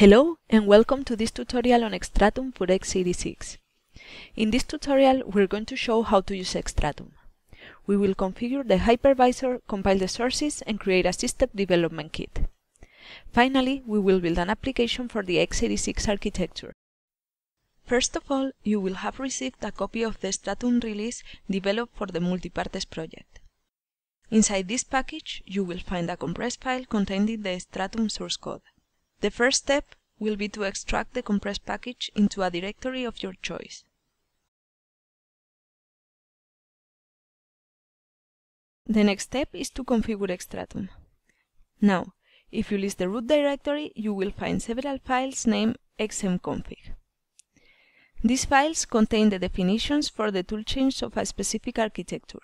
Hello and welcome to this tutorial on XtratuM for x86. In this tutorial we're going to show how to use XtratuM. We will configure the hypervisor, compile the sources and create a system development kit. Finally, we will build an application for the x86 architecture. First of all, you will have received a copy of the XtratuM release developed for the MultiPARTES project. Inside this package you will find a compressed file containing the XtratuM source code. The first step will be to extract the compressed package into a directory of your choice. The next step is to configure XtratuM. Now, if you list the root directory, you will find several files named xmconfig. These files contain the definitions for the toolchains of a specific architecture.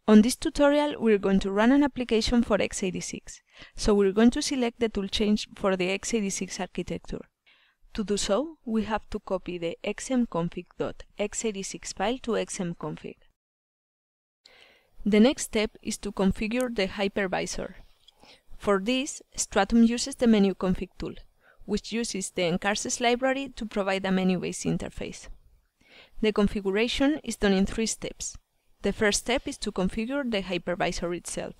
On this tutorial, we're going to run an application for x86, so we're going to select the toolchains for the x86 architecture. To do so, we have to copy the xmconfig.x86 file to xmconfig. The next step is to configure the hypervisor. For this, XtratuM uses the menu config tool, which uses the encarses library to provide a menu-based interface. The configuration is done in 3 steps. The first step is to configure the hypervisor itself.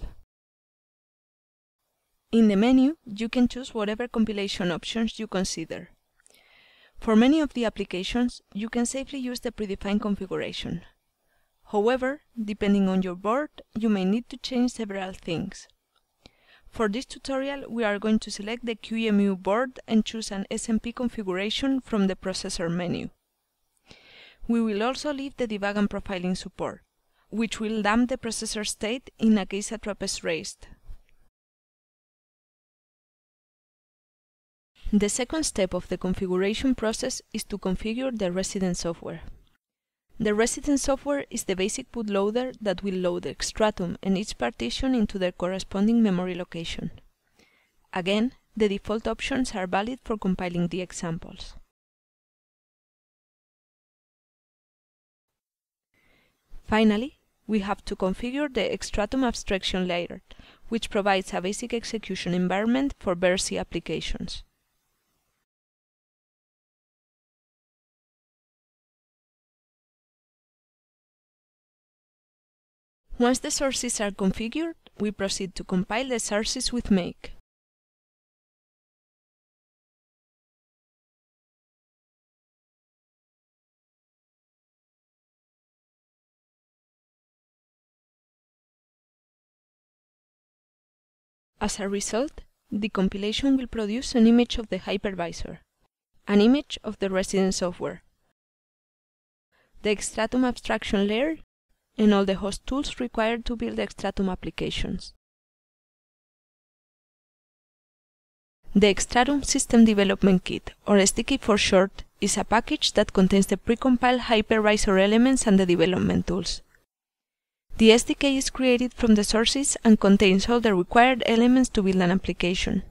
In the menu, you can choose whatever compilation options you consider. For many of the applications, you can safely use the predefined configuration. However, depending on your board, you may need to change several things. For this tutorial, we are going to select the QEMU board and choose an SMP configuration from the processor menu. We will also leave the debug and profiling support, which will dump the processor state in a case a trap is raised. The second step of the configuration process is to configure the resident software. The resident software is the basic bootloader that will load XtratuM and each partition into their corresponding memory location. Again, the default options are valid for compiling the examples. Finally, we have to configure the XtratuM abstraction layer, which provides a basic execution environment for VRC applications. Once the sources are configured, we proceed to compile the sources with make. As a result, the compilation will produce an image of the hypervisor, an image of the resident software, the XtratuM abstraction layer, and all the host tools required to build XtratuM applications. The XtratuM System Development Kit, or SDK for short, is a package that contains the precompiled hypervisor elements and the development tools. The SDK is created from the sources and contains all the required elements to build an application.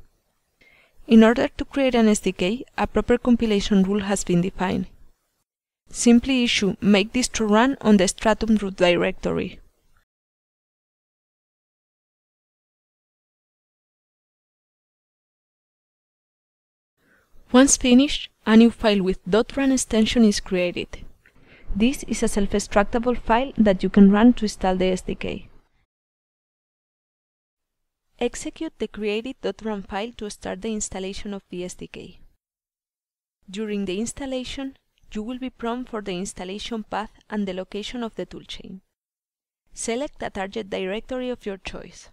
In order to create an SDK, a proper compilation rule has been defined. Simply issue make distro run on the XtratuM root directory. Once finished, a new file with .run extension is created. This is a self-extractable file that you can run to install the SDK. Execute the created.run file to start the installation of the SDK. During the installation, you will be prompted for the installation path and the location of the toolchain. Select a target directory of your choice.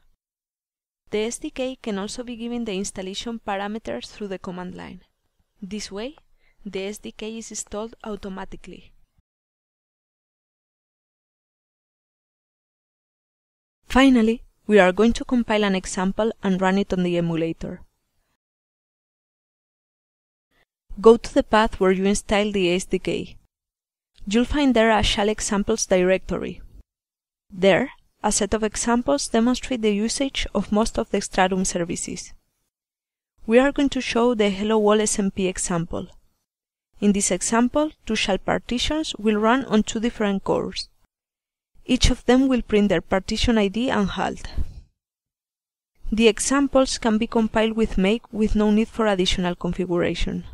The SDK can also be given the installation parameters through the command line. This way, the SDK is installed automatically. Finally, we are going to compile an example and run it on the emulator. Go to the path where you install the SDK. You'll find there a shell examples directory. There, a set of examples demonstrate the usage of most of the XtratuM services. We are going to show the Hello World SMP example. In this example, 2 shell partitions will run on 2 different cores. Each of them will print their partition ID and halt. The examples can be compiled with Make with no need for additional configuration.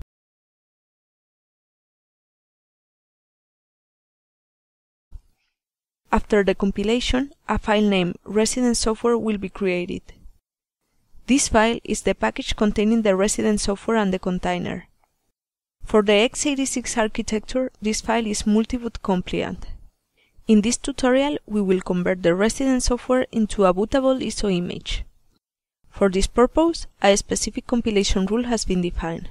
After the compilation, a file named Resident Software will be created. This file is the package containing the resident software and the container. For the x86 architecture, this file is multi-boot compliant. In this tutorial, we will convert the resident software into a bootable ISO image. For this purpose, a specific compilation rule has been defined.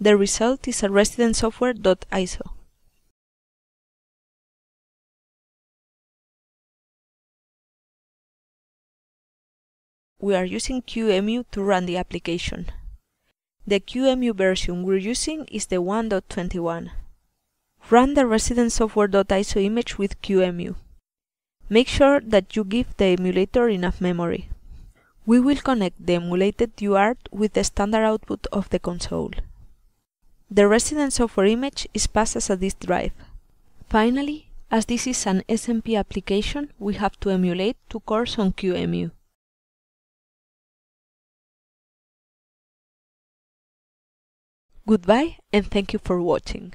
The result is a resident software.iso. We are using QEMU to run the application. The QEMU version we're using is the 1.21. Run the resident software.iso image with QEMU. Make sure that you give the emulator enough memory. We will connect the emulated UART with the standard output of the console. The resident software image is passed as a disk drive. Finally, as this is an SMP application, we have to emulate two cores on QEMU. Goodbye and thank you for watching.